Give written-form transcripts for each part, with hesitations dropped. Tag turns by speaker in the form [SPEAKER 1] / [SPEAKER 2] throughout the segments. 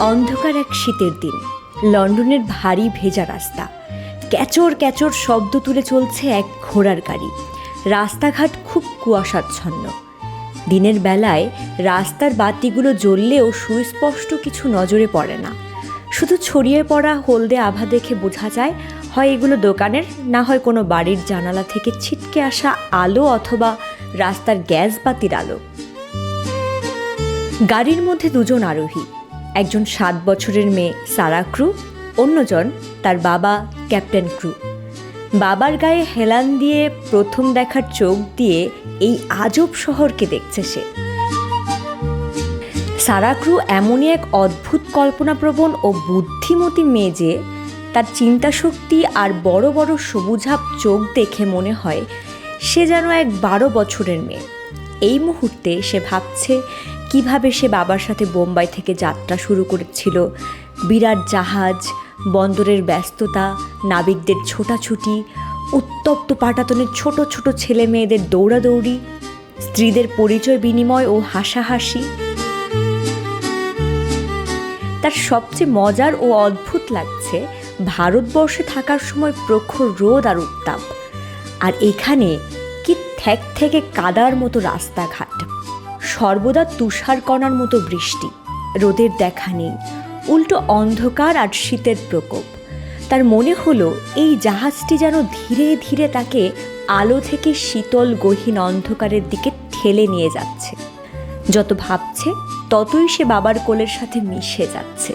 [SPEAKER 1] অন্ধকার এক শীতের দিন, লন্ডনের ভারী ভেজা রাস্তা। ক্যাচর ক্যাচর শব্দ তুলে চলছে এক ঘোড়ার গাড়ি। রাস্তাঘাট খুব কুয়াশাচ্ছন্ন। দিনের বেলায় রাস্তার বাতিগুলো জ্বললেও সুস্পষ্ট কিছু নজরে পড়ে না। শুধু ছড়িয়ে পড়া হলদে আভা দেখে বোঝা যায় হয় এগুলো দোকানের, না হয় কোনো বাড়ির জানালা থেকে ছিটকে আসা আলো অথবা রাস্তার গ্যাস বাতির আলো। গাড়ির মধ্যে দুজন আরোহী, একজন 7 বছরের মেয়ে সারা ক্রু, অন্যজন তার বাবা ক্যাপ্টেন ক্রু। বাবার গায়ে হেলান দিয়ে প্রথম দেখার চোখ দিয়ে এই আজব শহরকে দেখছে সে। সারা ক্রু এমনই এক অদ্ভুত কল্পনাপ্রবণ ও বুদ্ধিমতী মেয়ে যে তার চিন্তাশক্তি আর বড় বড় সবুজাভ চোখ দেখে মনে হয় সে যেন এক 12 বছরের মেয়ে। এই মুহূর্তে সে ভাবছে কিভাবে সে বাবার সাথে বোম্বাই থেকে যাত্রা শুরু করেছিল। বিরাট জাহাজ, বন্দরের ব্যস্ততা, নাবিকদের ছোটাছুটি, উত্তপ্ত পাটাতনের ছোট ছোট ছেলে মেয়েদের দৌড়াদৌড়ি, স্ত্রীদের পরিচয় বিনিময় ও হাসাহাসি। তার সবচেয়ে মজার ও অদ্ভুত লাগছে ভারতবর্ষে থাকার সময় প্রখর রোদ আর উত্তাপ, আর এখানে কি ঠেক থেকে কাদার মতো রাস্তাঘাট, সর্বদা তুষারকণার মতো বৃষ্টি, রোদের দেখা নেই, উল্টো অন্ধকার আর শীতের প্রকোপ। তার মনে হলো এই জাহাজটি যেন ধীরে ধীরে তাকে আলো থেকে শীতল গহীন অন্ধকারের দিকে ঠেলে নিয়ে যাচ্ছে। যত ভাবছে ততই সে বাবার কোলের সাথে মিশে যাচ্ছে।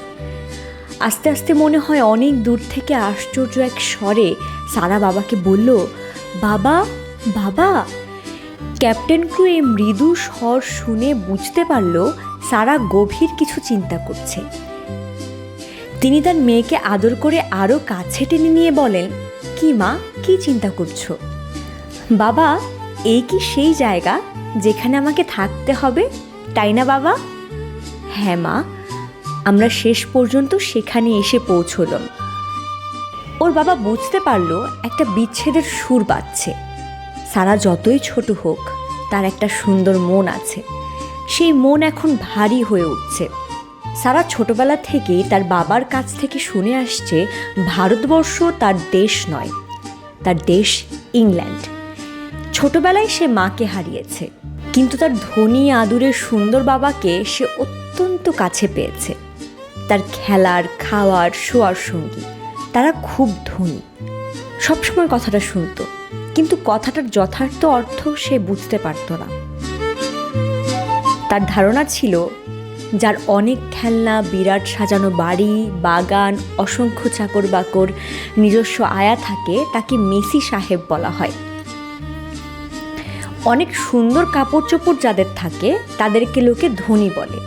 [SPEAKER 1] আস্তে আস্তে মনে হয় অনেক দূর থেকে আশ্চর্য এক স্বরে সারা বাবাকে বলল, বাবা বাবা। ক্যাপ্টেন ক্রু এই মৃদু স্বর শুনে বুঝতে পারল সারা গভীর কিছু চিন্তা করছে। তিনি তার মেয়েকে আদর করে আরও কাছে টেনে নিয়ে বলেন, কি মা, কি চিন্তা করছো? বাবা, এই কি সেই জায়গা যেখানে আমাকে থাকতে হবে, তাই না বাবা? হ্যাঁ মা, আমরা শেষ পর্যন্ত সেখানে এসে পৌঁছলাম। ওর বাবা বুঝতে পারল একটা বিচ্ছেদের সুর বাজছে। সারা যতই ছোট হোক, তার একটা সুন্দর মন আছে। সেই মন এখন ভারী হয়ে উঠছে। সারা ছোটবেলা থেকেই তার বাবার কাছ থেকে শুনে আসছে ভারতবর্ষ তার দেশ নয়, তার দেশ ইংল্যান্ড। ছোটবেলায় সে মাকে হারিয়েছে, কিন্তু তার ধনী আদুরের সুন্দর বাবাকে সে অত্যন্ত কাছে পেয়েছে। তার খেলার, খাওয়ার, শোয়ার সঙ্গী। তারা খুব ধনী। সবসময় কথাটা শুনত, কিন্তু কথাটার যথার্থ অর্থ সে বুঝতে পারত না। তার ধারণা ছিল যার অনেক খেলনা, বিরাট সাজানো বাড়ি, বাগান, অসংখ্য চাকর বাকর, নিজস্ব আয়া থাকে, তাকে মেসি সাহেব বলা হয়। অনেক সুন্দর কাপড় চোপড় যাদের থাকে তাদেরকে লোকে ধনী বলে।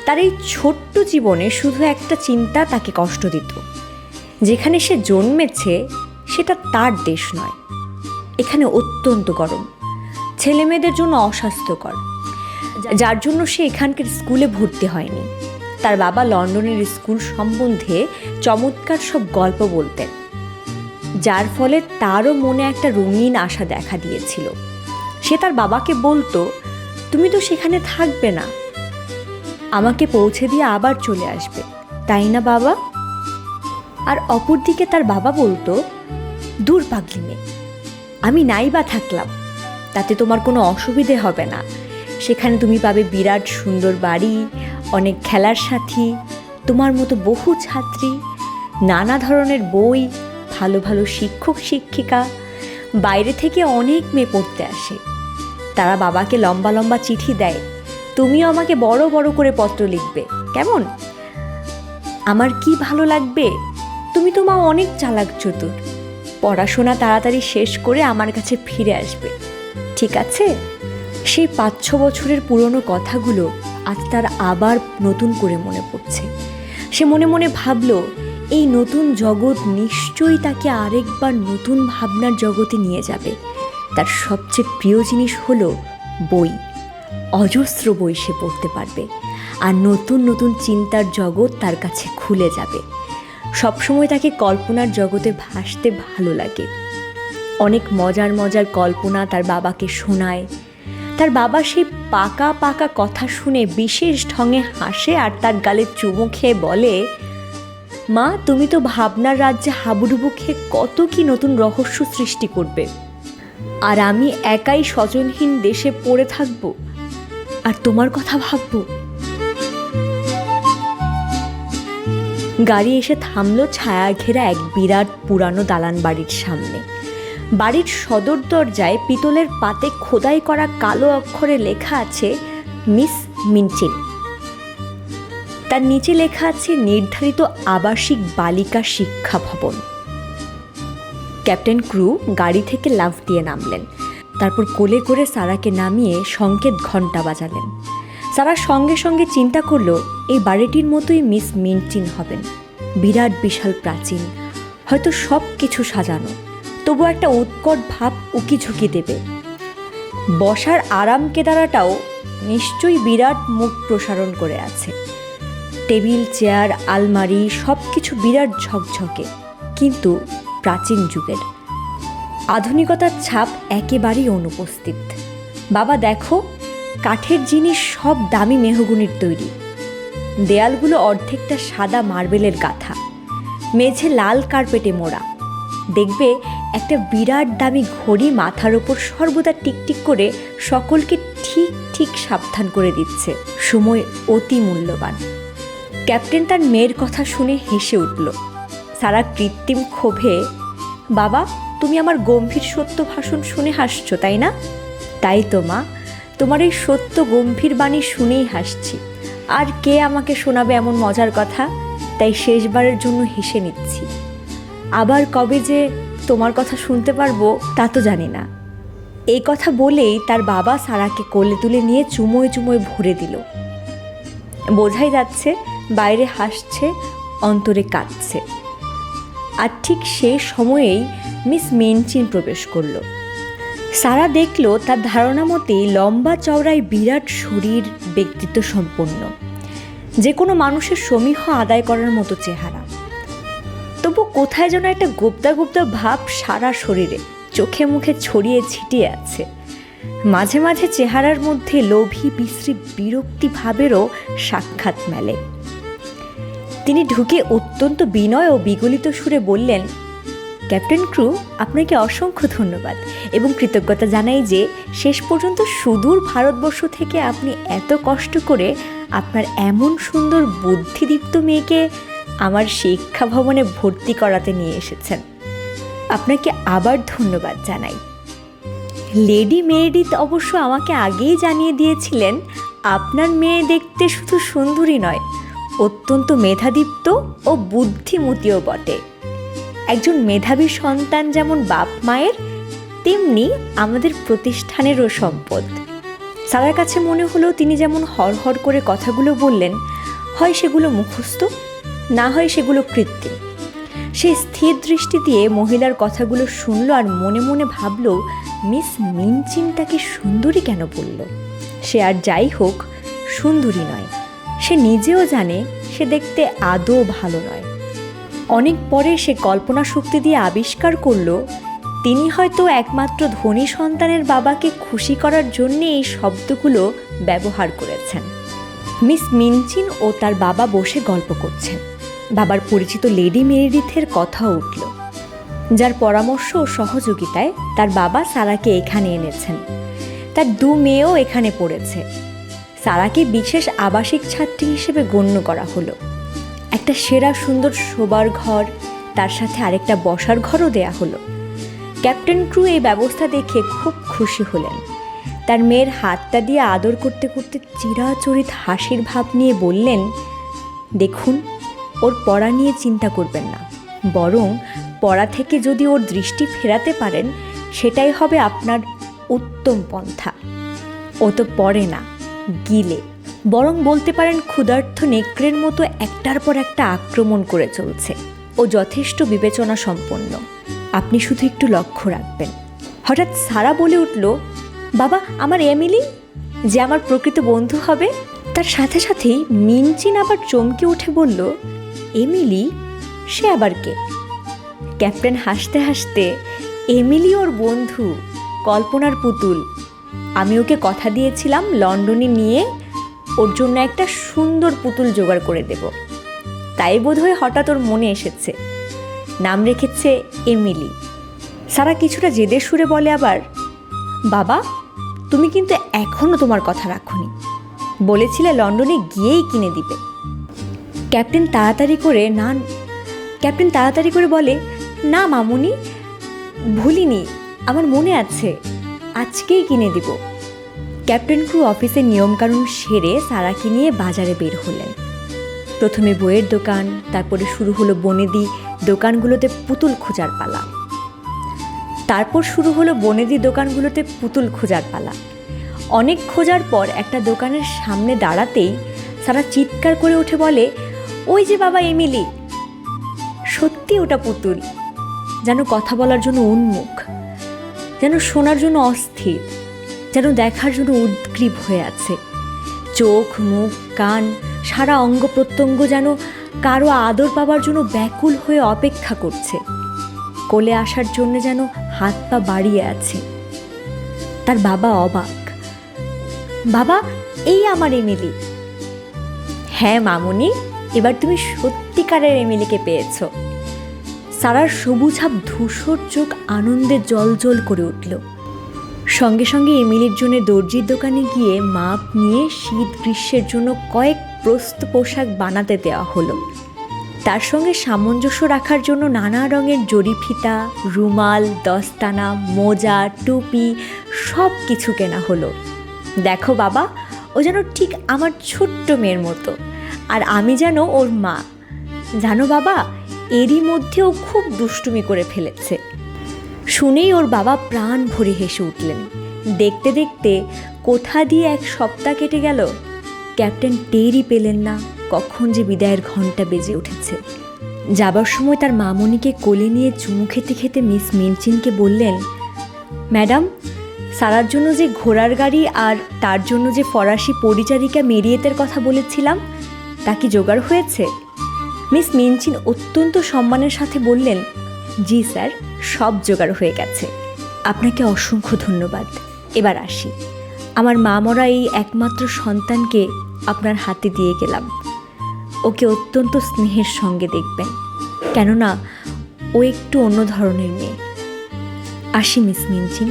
[SPEAKER 1] তার এই ছোট্ট জীবনে শুধু একটা চিন্তা তাকে কষ্ট দিত, যেখানে সে জন্মেছে সেটা তার দেশ নয়। এখানে অত্যন্ত গরম, ছেলে মেয়েদের জন্য অস্বাস্থ্যকর, যার জন্য সে এখানকার স্কুলে ভর্তি হয়নি। তার বাবা লন্ডনের স্কুল সম্বন্ধে চমৎকার সব গল্প বলতেন, যার ফলে তারও মনে একটা রঙিন আশা দেখা দিয়েছিল। সে তার বাবাকে বলতো, তুমি তো সেখানে থাকবে না, আমাকে পৌঁছে দিয়ে আবার চলে আসবে, তাই না বাবা? আর অপরদিকে তার বাবা বলতো, দূর পাগলি মেয়ে, আমি নাই বা থাকলাম, তাতে তোমার কোনো অসুবিধে হবে না। সেখানে তুমি পাবে বিরাট সুন্দর বাড়ি, অনেক খেলার সাথী, তোমার মতো বহু ছাত্রী, নানা ধরনের বই, ভালো ভালো শিক্ষক শিক্ষিকা। বাইরে থেকে অনেক মেয়ে পড়তে আসে। তারা বাবাকে লম্বা লম্বা চিঠি দেয়, তুমিও আমাকে বড় বড় করে পত্র লিখবে, কেমন? আমার কি ভালো লাগবে, তুমি তো মা অনেক চালাক চতুর, পড়াশোনা তাড়াতাড়ি শেষ করে আমার কাছে ফিরে আসবে, ঠিক আছে? সেই 5-6 বছরের পুরনো কথাগুলো আজ তার আবার নতুন করে মনে পড়ছে। সে মনে মনে ভাবল, এই নতুন জগৎ নিশ্চয়ই তাকে আরেকবার নতুন ভাবনার জগতে নিয়ে যাবে। তার সবচেয়ে প্রিয় জিনিস হলো বই। অজস্র বই সে পড়তে পারবে, আর নতুন নতুন চিন্তার জগৎ তার কাছে খুলে যাবে। সবসময় তাকে কল্পনার জগতে ভাসতে ভালো লাগে। অনেক মজার মজার কল্পনা তার বাবাকে শোনায়। তার বাবা সেই পাকা পাকা কথা শুনে বিশেষ ঢঙে হাসে আর তার গালে চুমু খেয়ে বলে, মা, তুমি তো ভাবনার রাজ্যে হাবুডুবু খেয়ে কত কি নতুন রহস্য সৃষ্টি করবে, আর আমি একাই স্বজনহীন দেশে পড়ে থাকবো আর তোমার কথা ভাববো। গাড়ি এসে থামলো ছায়া ঘেরা এক বিরাট পুরানো দালান বাড়ির সামনে। বাড়ির সদর দরজায় পিতলের পাতে খোদাই করা কালো অক্ষরে লেখা আছে মিস মিনচিন। তার নিচে লেখা আছে নির্ধারিত আবাসিক বালিকা শিক্ষা ভবন। ক্যাপ্টেন ক্রু গাড়ি থেকে লাফ দিয়ে নামলেন, তারপর কোলে করে সারাকে নামিয়ে সংকেত ঘণ্টা বাজালেন। সারা সঙ্গে সঙ্গে চিন্তা করলো এই বাড়িটির মতোই মিস মিনচিন হবেন, বিরাট বিশাল প্রাচীন, হয়তো সব কিছু সাজানো, তবু একটা উৎকট ভাব উকি ঝুঁকি দেবে। বসার আরাম কেদারাটাও নিশ্চয়ই বিরাট মুখ প্রসারণ করে আছে। টেবিল, চেয়ার, আলমারি সব কিছু বিরাট ঝকঝকে, কিন্তু প্রাচীন যুগের। আধুনিকতার ছাপ একেবারেই অনুপস্থিত। বাবা দেখো, কাঠের জিনিস সব দামি মেহগনির তৈরি। দেয়ালগুলো অর্ধেকটা সাদা মার্বেলের গাঁথা, মেঝে লাল কার্পেটে মোড়া। দেখবে একটা বিরাট দামি ঘড়ি মাথার ওপর সর্বদা টিকটিক করে সকলকে ঠিক ঠিক সাবধান করে দিচ্ছে, সময় অতি মূল্যবান। ক্যাপ্টেন তার মেয়ের কথা শুনে হেসে উঠল। সারা কৃত্রিম ক্ষোভে, বাবা, তুমি আমার গম্ভীর সত্য ভাষণ শুনে হাসছো, তাই না? তাই তো মা, তোমার এই সত্য গম্ভীর বাণী শুনেই হাসছি। আর কে আমাকে শোনাবে এমন মজার কথা? তাই শেষবারের জন্য হেসে নিচ্ছি। আবার কবে যে তোমার কথা শুনতে পারবো তা তো জানি না। এই কথা বলেই তার বাবা সারাকে কোলে তুলে নিয়ে চুমোয় চুমোয় ভরে দিল। বোঝাই যাচ্ছে বাইরে হাসছে, অন্তরে কাঁদছে। আর ঠিক সেই সময়েই মিস মিনচিন প্রবেশ করল। সারা দেখল তার ধারণা মতেই লম্বা চওড়ায় বিরাট শরীর, ব্যক্তিত্ব সম্পন্ন, যে কোনো মানুষের সমীহ আদায় করার মতো চেহারা। তবু কোথায় যেন একটা গোপ্তা গোপ্তা ভাব সারা শরীরে, চোখে মুখে ছড়িয়ে ছিটিয়ে আছে। মাঝে মাঝে চেহারার মধ্যে লোভী বিশ্রী বিরক্তি ভাবেরও সাক্ষাৎ মেলে। তিনি ঢুকে অত্যন্ত বিনয় ও বিগলিত সুরে বললেন, ক্যাপ্টেন ক্রু, আপনাকে অসংখ্য ধন্যবাদ এবং কৃতজ্ঞতা জানাই যে শেষ পর্যন্ত সুদূর ভারতবর্ষ থেকে আপনি এত কষ্ট করে আপনার এমন সুন্দর বুদ্ধিদীপ্ত মেয়েকে আমার শিক্ষা ভবনে ভর্তি করাতে নিয়ে এসেছেন। আপনাকে আবার ধন্যবাদ জানাই। লেডি মেরিডিথ অবশ্য আমাকে আগেই জানিয়ে দিয়েছিলেন আপনার মেয়ে দেখতে শুধু সুন্দরী নয়, অত্যন্ত মেধাদীপ্ত ও বুদ্ধিমতীও বটে। একজন মেধাবী সন্তান যেমন বাপ মায়ের, তেমনি আমাদের প্রতিষ্ঠানেরও সম্পদ। সারার কাছে মনে হলো তিনি যেমন হড়হড় করে কথাগুলো বললেন, হয় সেগুলো মুখস্থ, না হয় সেগুলো কৃত্রিম। সে স্থির দৃষ্টি দিয়ে মহিলার কথাগুলো শুনল আর মনে মনে ভাবল, মিস মিনচিন তাকে সুন্দরী কেন বলল? সে আর যাই হোক সুন্দরী নয়, সে নিজেও জানে সে দেখতে আদৌ ভালো নয়। অনেক পরে সে কল্পনা শক্তি দিয়ে আবিষ্কার করল, তিনি হয়তো একমাত্র ধনী সন্তানের বাবাকে খুশি করার জন্যে এই শব্দগুলো ব্যবহার করেছেন। মিস মিনচিন ও তার বাবা বসে গল্প করছেন। বাবার পরিচিত লেডি মেরিডিথের কথা উঠল, যার পরামর্শ ও সহযোগিতায় তার বাবা সারাকে এখানে এনেছেন। তার 2 মেয়েও এখানে পড়েছে। সারাকে বিশেষ আবাসিক ছাত্রী হিসেবে গণ্য করা হলো। একটা সেরা সুন্দর শোবার ঘর, তার সাথে আরেকটা বসার ঘরও দেয়া হলো। ক্যাপ্টেন ক্রু এই ব্যবস্থা দেখে খুব খুশি হলেন। তার মেয়ের হাতটা দিয়ে আদর করতে করতে চিরাচরিত হাসির ভাব নিয়ে বললেন, দেখুন, ওর পড়া নিয়ে চিন্তা করবেন না, বরং পড়া থেকে যদি ওর দৃষ্টি ফেরাতে পারেন সেটাই হবে আপনার উত্তম পন্থা। ও তো পড়ে না, গিলে, বরং বলতে পারেন ক্ষুধার্ত নেকড়ের মতো একটার পর একটা আক্রমণ করে চলছে। ও যথেষ্ট বিবেচনা সম্পন্ন, আপনি শুধু একটু লক্ষ্য রাখবেন। হঠাৎ সারা বলে উঠল, বাবা, আমার এমিলি, যে আমার প্রকৃত বন্ধু হবে। তার সাথে সাথেই মিনচিন আবার চমকে উঠে বলল, এমিলি? সে আবার কে? ক্যাপ্টেন হাসতে হাসতে, এমিলি ওর বন্ধু, কল্পনার পুতুল। আমি ওকে কথা দিয়েছিলাম লন্ডনে নিয়ে ওর জন্য একটা সুন্দর পুতুল জোগাড় করে দেব। তাই বোধহয় হঠাৎ ওর মনে এসেছে। নাম রেখেছে এমিলি। সারা কিছুটা জেদের সুরে বলে আবার, বাবা তুমি কিন্তু এখনও তোমার কথা রাখোনি, বলেছিলে লন্ডনে গিয়েই কিনে দিবে। ক্যাপ্টেন তাড়াতাড়ি করে বলে, না মামুনি, ভুলিনি, আমার মনে আছে, আজকেই কিনে দিব। ক্যাপ্টেন ক্রু অফিসের নিয়মকানুন সেরে সারাকে নিয়ে বাজারে বের হলেন। প্রথমে বইয়ের দোকান, তারপরে শুরু হলো বনেদি দোকানগুলোতে পুতুল খোঁজার পালা। অনেক খোঁজার পর একটা দোকানের সামনে দাঁড়াতেই সারা চিৎকার করে উঠে বলে, ওই যে বাবা এমিলি। সত্যি ওটা পুতুল, যেন কথা বলার জন্য উন্মুখ, যেন শোনার জন্য অস্থির, যেন দেখার জন্য উদ্গ্রীব হয়ে আছে। চোখ, মুখ, কান, সারা অঙ্গ প্রত্যঙ্গ যেন কারো আদর পাবার জন্য ব্যাকুল হয়ে অপেক্ষা করছে, কোলে আসার জন্য যেন হাত পা বাড়িয়ে আছে। তার বাবা অবাক, বাবা এই আমার এমিলি। হ্যাঁ মামুনি, এবার তুমি সত্যিকারের এমিলিকে পেয়েছ। সারার সবুজাভ ধূসর চোখ আনন্দে জলজল করে উঠল। সঙ্গে সঙ্গে এমিলির জন্য দর্জির দোকানে গিয়ে মাপ নিয়ে শীত গ্রীষ্মের জন্য কয়েক প্রস্ত পোশাক বানাতে দেওয়া হলো। তার সঙ্গে সামঞ্জস্য রাখার জন্য নানা রঙের জরি ফিতা, রুমাল, দস্তানা, মোজা, টুপি সব কিছু কেনা হলো। দেখো বাবা, ও যেন ঠিক আমার ছোট্ট মেয়ের মতো, আর আমি যেন ওর মা। জানো বাবা, এরই মধ্যেও খুব দুষ্টুমি করে ফেলেছে। শুনেই ওর বাবা প্রাণ ভরে হেসে উঠলেন। দেখতে দেখতে কোথা দিয়ে এক সপ্তাহ কেটে গেল, ক্যাপ্টেন টেরই পেলেন না কখন যে বিদায়ের ঘণ্টা বেজে উঠেছে। যাবার সময় তার মামুনিকে কোলে নিয়ে চুমু খেতে খেতে মিস মিনচিনকে বললেন, ম্যাডাম, সারার জন্য যে ঘোড়ার গাড়ি আর তার জন্য যে ফরাসি পরিচারিকা মেরিয়েতের কথা বলেছিলাম, তা কি জোগাড় হয়েছে? মিস মিনচিন অত্যন্ত সম্মানের সাথে বললেন, জি স্যার, সব জোগাড় হয়ে গেছে। আপনাকে অসংখ্য ধন্যবাদ। এবার আসি। আমার মা মরা এই একমাত্র সন্তানকে আপনার হাতে দিয়ে গেলাম। ওকে অত্যন্ত স্নেহের সঙ্গে দেখবেন, কেননা ও একটু অন্য ধরনের মেয়ে। আসি মিস মিনচিন।